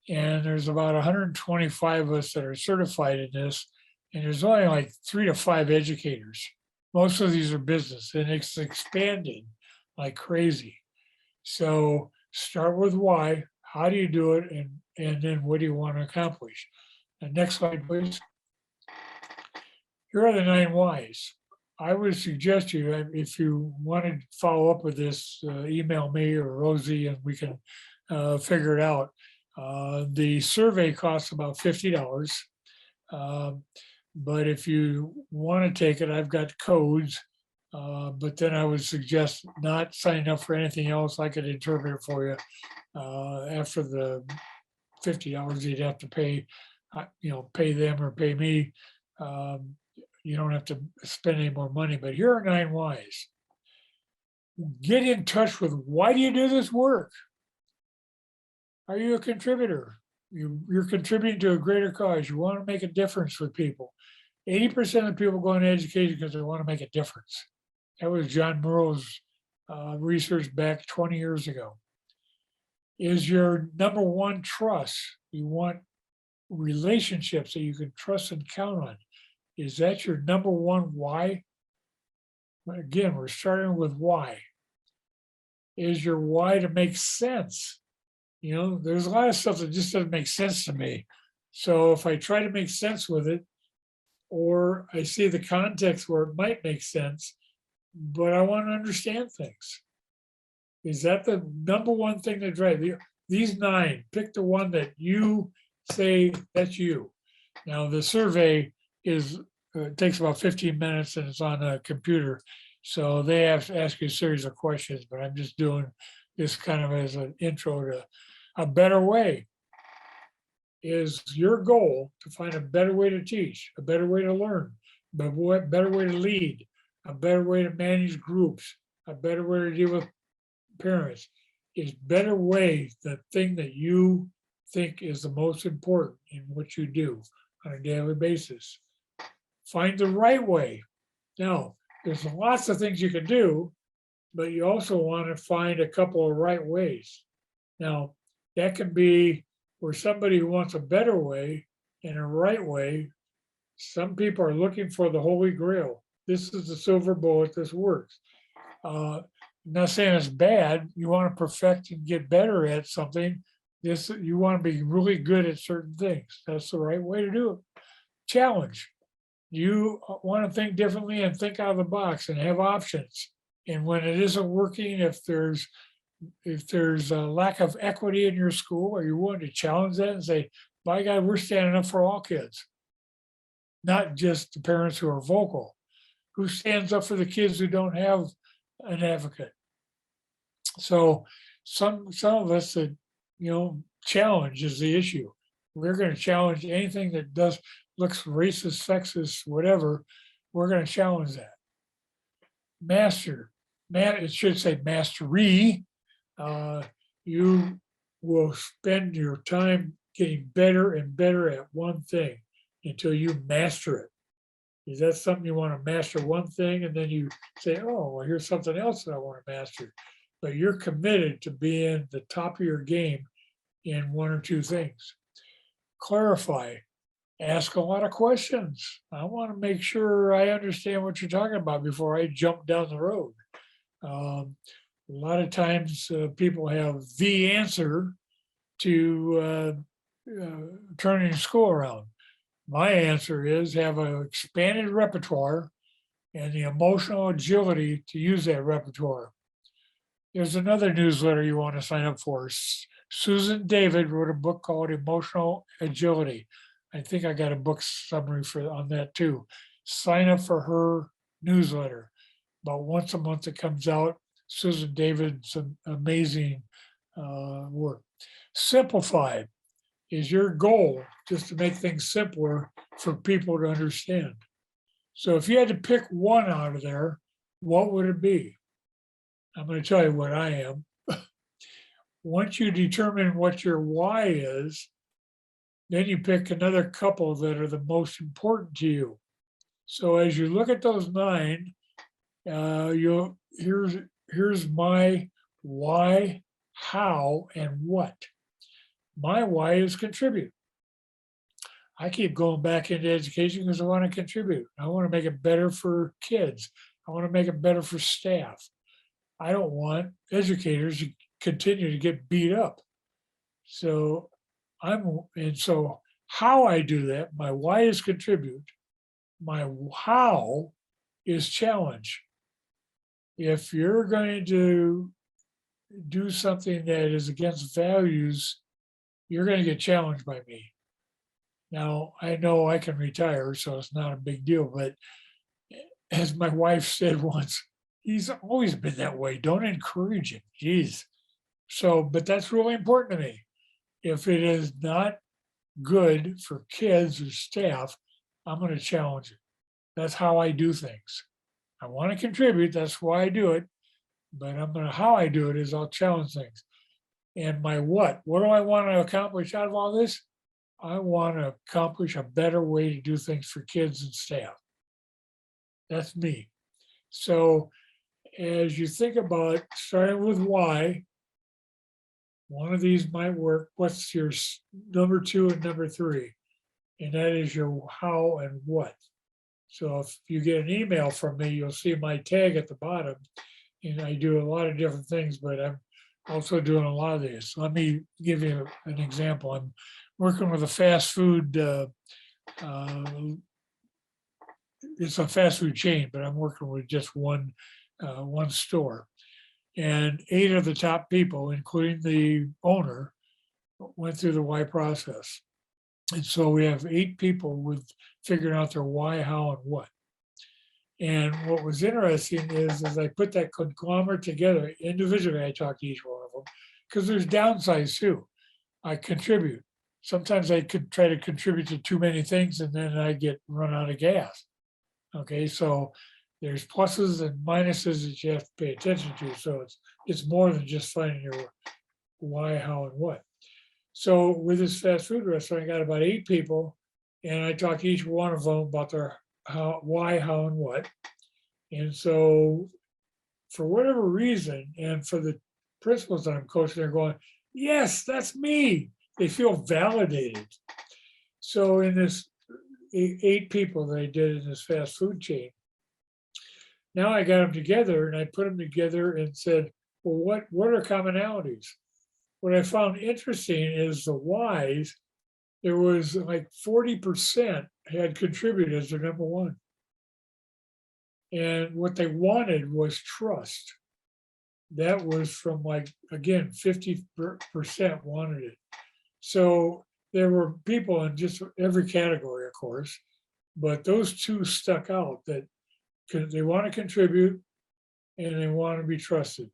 and there's about 125 of us that are certified in this, and there's only like 3 to 5 educators. Most of these are business, and it's expanding like crazy. So start with why, how do you do it, and then what do you want to accomplish? And next slide, please. Here are the 9 whys. I would suggest you, if you want to follow up with this, email me or Rosie and we can figure it out. The survey costs about $50. But if you want to take it, I've got codes. But then I would suggest not signing up for anything else. I could interpret it for you. After the $50 you'd have to pay, pay them or pay me. You don't have to spend any more money, but here are 9 whys. Get in touch with why do you do this work? Are you a contributor? You're contributing to a greater cause. You want to make a difference with people. 80% of people go into education because they want to make a difference. That was John Murrow's research back 20 years ago. Is your number one trust? You want relationships that you can trust and count on. Is that your number one why? Again, we're starting with why. Is your why to make sense? There's a lot of stuff that just doesn't make sense to me. So if I try to make sense with it, or I see the context where it might make sense, but I want to understand things. Is that the number one thing that drives you? These 9, pick the one that you say that's you. Now the survey takes about 15 minutes and it's on a computer. So they have to ask you a series of questions, but I'm just doing this kind of as an intro to a better way. Is your goal to find a better way to teach, a better way to learn, but what better way to lead, a better way to manage groups, a better way to deal with parents? Is better way the thing that you think is the most important in what you do on a daily basis? Find the right way. Now, there's lots of things you can do, but you also want to find a couple of right ways. Now, that can be where somebody who wants a better way and a right way. Some people are looking for the Holy Grail. This is the silver bullet, this works. I'm not saying it's bad. You want to perfect and get better at something. You want to be really good at certain things. That's the right way to do it. Challenge. You want to think differently and think out of the box and have options. And when it isn't working, if there's a lack of equity in your school, are you willing to challenge that and say, by God, we're standing up for all kids, not just the parents who are vocal. Who stands up for the kids who don't have an advocate? So some of us that challenge is the issue. We're going to challenge anything that looks racist, sexist, whatever. We're going to challenge that. It should say mastery. You will spend your time getting better and better at one thing until you master it. Is that something you want to master one thing and then you say, oh, well, here's something else that I want to master. But you're committed to being the top of your game in 1 or 2 things. Clarify. Ask a lot of questions. I want to make sure I understand what you're talking about before I jump down the road. A lot of times people have the answer to turning school around. My answer is have an expanded repertoire and the emotional agility to use that repertoire. There's another newsletter you want to sign up for, Susan David wrote a book called Emotional Agility. I think I got a book summary on that too. Sign up for her newsletter. About once a month it comes out. Susan David's amazing work. Simplified is your goal, just to make things simpler for people to understand. So if you had to pick one out of there, what would it be? I'm going to tell you what I am. Once you determine what your why is, then you pick another couple that are the most important to you. So as you look at those 9, here's my why, how, and what. My why is contribute. I keep going back into education because I want to contribute. I want to make it better for kids. I want to make it better for staff. I don't want educators to continue to get beat up. So so how I do that, my why is contribute. My how is challenge. If you're going to do something that is against values, you're going to get challenged by me. Now, I know I can retire, so it's not a big deal, but as my wife said once, he's always been that way. Don't encourage him. Geez. So, but that's really important to me. If it is not good for kids or staff, I'm going to challenge it. That's how I do things. I want to contribute. That's why I do it. But how I do it is I'll challenge things. And my what do I want to accomplish out of all this? I want to accomplish a better way to do things for kids and staff. That's me. So as you think about starting with why, one of these might work. What's your number 2 and number 3? And that is your how and what. So if you get an email from me, you'll see my tag at the bottom. And I do a lot of different things, but I'm also doing a lot of this. Let me give you an example. I'm working with a fast food, it's a fast food chain, but I'm working with just one store. And 8 of the top people, including the owner, went through the why process. And so we have 8 people with figuring out their why, how, and what. And what was interesting is I put that conglomerate together individually. I talk to each one of them because there's downsides too. I contribute. Sometimes I could try to contribute to too many things and then I get run out of gas. Okay, so there's pluses and minuses that you have to pay attention to. So it's more than just finding your why, how, and what. So with this fast food restaurant, I got about 8 people, and I talk to each one of them about their how, why, how, and what. And so for whatever reason, and for the principals that I'm coaching, they're going, yes, that's me. They feel validated. So in this 8 people that I did in this fast food chain, now I got them together and I put them together and said, well, what are commonalities? What I found interesting is the whys. There was like 40% had contributed as their number 1. And what they wanted was trust. That was from like, again, 50% wanted it. So there were people in just every category, of course, but those 2 stuck out, that they want to contribute and they want to be trusted.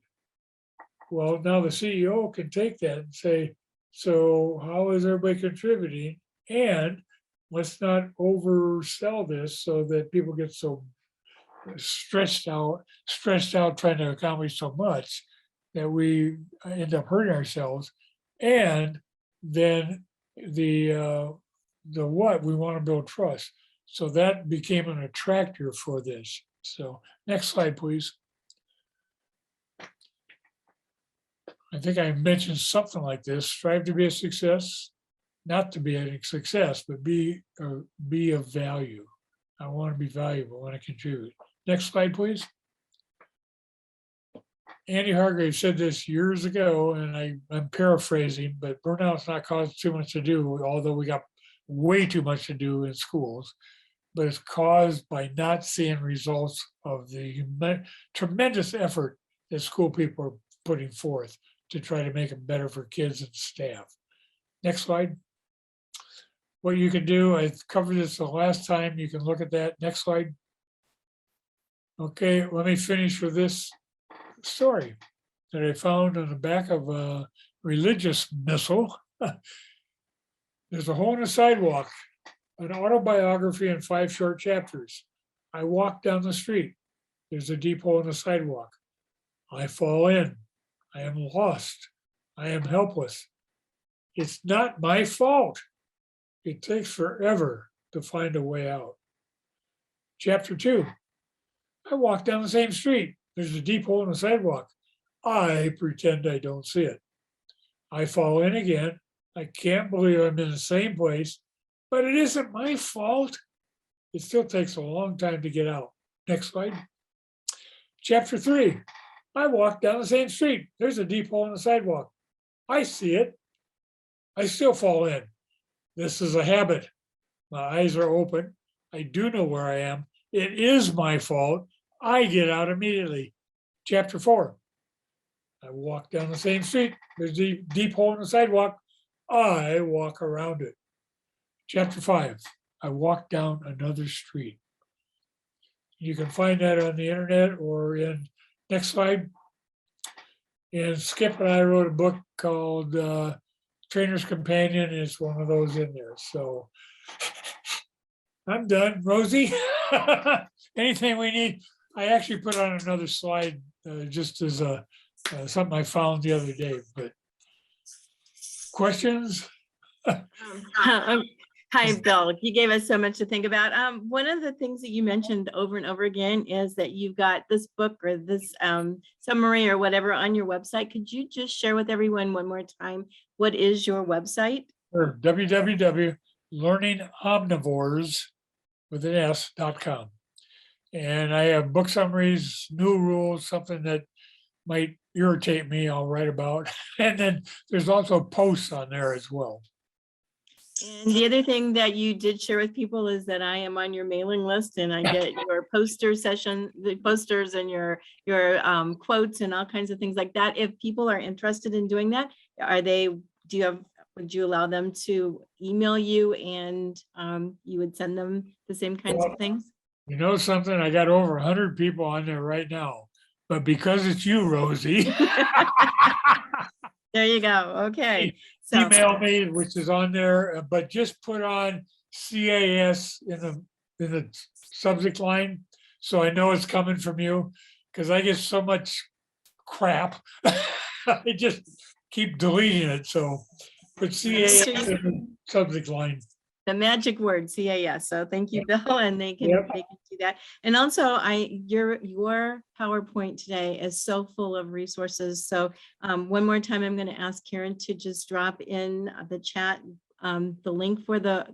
Well, now the CEO can take that and say, so how is everybody contributing? And let's not oversell this so that people get so stressed out trying to accomplish so much that we end up hurting ourselves. And then the what, we want to build trust. So that became an attractor for this. So next slide, please. I think I mentioned something like this: strive to be a success, not to be a success, but be of value. I want to be valuable, I want to contribute. Next slide, please. Andy Hargrave said this years ago, and I'm paraphrasing, but burnout's not caused too much to do, although we got way too much to do in schools, but it's caused by not seeing results of the tremendous effort that school people are putting forth. to try to make it better for kids and staff. Next slide. What you can do, I covered this the last time, you can look at that. Next slide. Okay, let me finish with this story that I found on the back of a religious missile. There's a hole in the sidewalk, an autobiography in 5 short chapters. I walk down the street. There's a deep hole in the sidewalk. I fall in. I am lost. I am helpless. It's not my fault. It takes forever to find a way out. Chapter 2. I walk down the same street. There's a deep hole in the sidewalk. I pretend I don't see it. I fall in again. I can't believe I'm in the same place, but it isn't my fault. It still takes a long time to get out. Next slide. Chapter 3. I walk down the same street. There's a deep hole in the sidewalk. I see it. I still fall in. This is a habit. My eyes are open. I do know where I am. It is my fault. I get out immediately. Chapter 4. I walk down the same street. There's a deep hole in the sidewalk. I walk around it. Chapter 5. I walk down another street. You can find that on the internet or in, next slide. And Skip and I wrote a book called Trainer's Companion. It's one of those in there. So I'm done. Rosie, anything we need? I actually put on another slide just as a something I found the other day, but questions? Hi, Bill. You gave us so much to think about. One of the things that you mentioned over and over again is that you've got this book or this summary or whatever on your website. Could you just share with everyone one more time, what is your website? Sure. www.learningomnivores.com. And I have book summaries, new rules, something that might irritate me, I'll write about. And then there's also posts on there as well. And the other thing that you did share with people is that I am on your mailing list and I get your poster session, the posters and your quotes and all kinds of things like that. If people are interested in doing that, would you allow them to email you and you would send them the same kinds of things? You know something? I got over 100 people on there right now, but because it's you, Rosie. There you go. Okay. So Email me, which is on there, but just put on CAS in the subject line, so I know it's coming from you, because I get so much crap. I just keep deleting it. So put CAS in the subject line. the magic word CAS. So thank you, Bill, and they can do that. And also, your PowerPoint today is so full of resources. So one more time, I'm going to ask Karen to just drop in the chat the link for the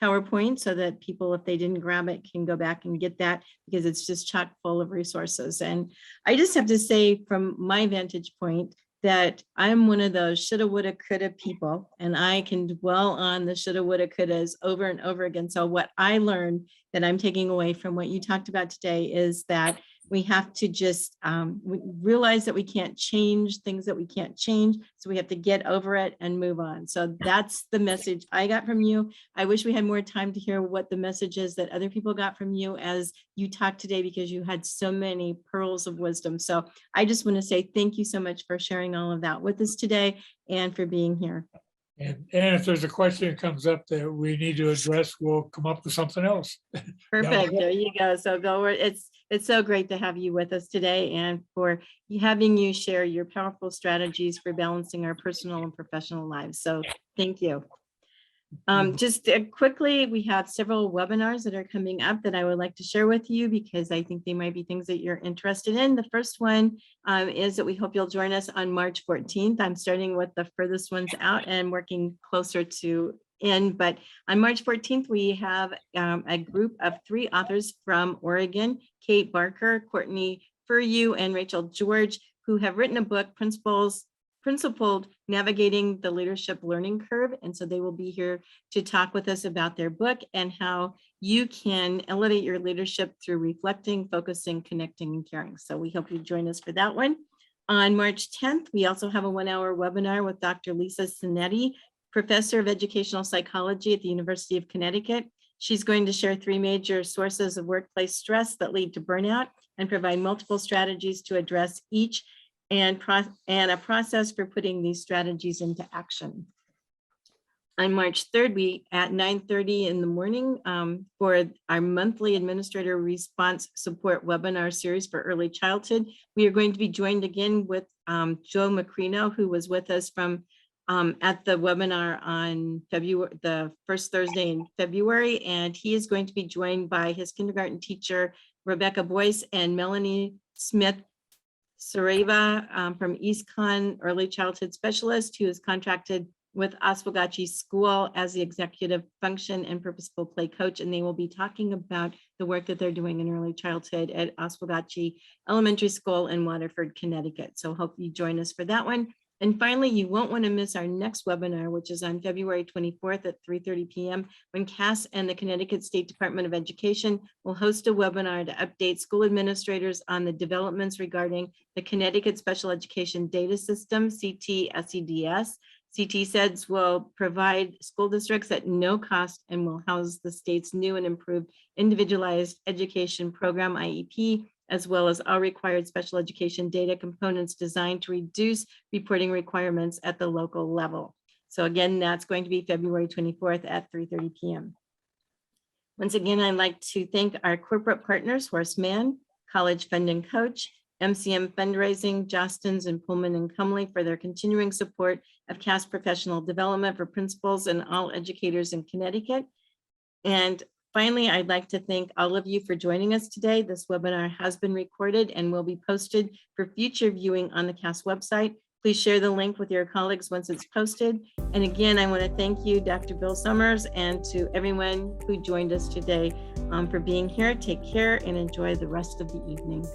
PowerPoint so that people, if they didn't grab it, can go back and get that, because it's just chock full of resources. And I just have to say, from my vantage point, that I'm one of those shoulda, woulda, coulda people, and I can dwell on the shoulda, woulda, couldas over and over again. So what I learned that I'm taking away from what you talked about today is that we have to just realize that we can't change things that we can't change. So we have to get over it and move on. So that's the message I got from you. I wish we had more time to hear what the message is that other people got from you as you talked today, because you had so many pearls of wisdom. So I just want to say thank you so much for sharing all of that with us today and for being here. And if there's a question that comes up that we need to address, we'll come up with something else. Perfect. There you go. So Bill, it's so great to have you with us today and for having you share your powerful strategies for balancing our personal and professional lives. So thank you. Just quickly, we have several webinars that are coming up that I would like to share with you, because I think they might be things that you're interested in. The first one is that we hope you'll join us on March 14th. I'm starting with the furthest ones out and working closer to in, but on March 14th, we have a group of 3 authors from Oregon, Kate Barker, Courtney Furyu, and Rachel George, who have written a book, Principled Navigating the Leadership Learning Curve. And so they will be here to talk with us about their book and how you can elevate your leadership through reflecting, focusing, connecting, and caring. So we hope you join us for that one. On March 10th, we also have a 1-hour webinar with Dr. Lisa Sinetti, Professor of Educational Psychology at the University of Connecticut. She's going to share 3 major sources of workplace stress that lead to burnout and provide multiple strategies to address each and a process for putting these strategies into action. On March 3rd, we at 9:30 in the morning for our monthly administrator response support webinar series for early childhood. We are going to be joined again with Joe Macrino, who was with us from at the webinar on February, the first Thursday in February, and he is going to be joined by his kindergarten teacher, Rebecca Boyce, and Melanie Smith Sareva from East Con Early Childhood Specialist, who is contracted with Oswegatchie School as the executive function and purposeful play coach, and they will be talking about the work that they're doing in early childhood at Oswegatchie Elementary School in Waterford, Connecticut. So hope you join us for that one. And finally, you won't want to miss our next webinar, which is on February 24th at 3:30 p.m. when CAS and the Connecticut State Department of Education will host a webinar to update school administrators on the developments regarding the Connecticut Special Education Data System, CT-SEDS. CT-SEDS will provide school districts at no cost and will house the state's new and improved individualized education program, IEP, as well as all required special education data components designed to reduce reporting requirements at the local level. So again, that's going to be February 24th at 3:30 p.m. Once again, I'd like to thank our corporate partners, Horace Mann, College Fund and Coach, MCM Fundraising, Jostens and Pullman and Cumley for their continuing support of CAS professional development for principals and all educators in Connecticut. And finally, I'd like to thank all of you for joining us today. This webinar has been recorded and will be posted for future viewing on the CAS website. Please share the link with your colleagues once it's posted. And again, I want to thank you, Dr. Bill Sommers, and to everyone who joined us today for being here. Take care and enjoy the rest of the evening.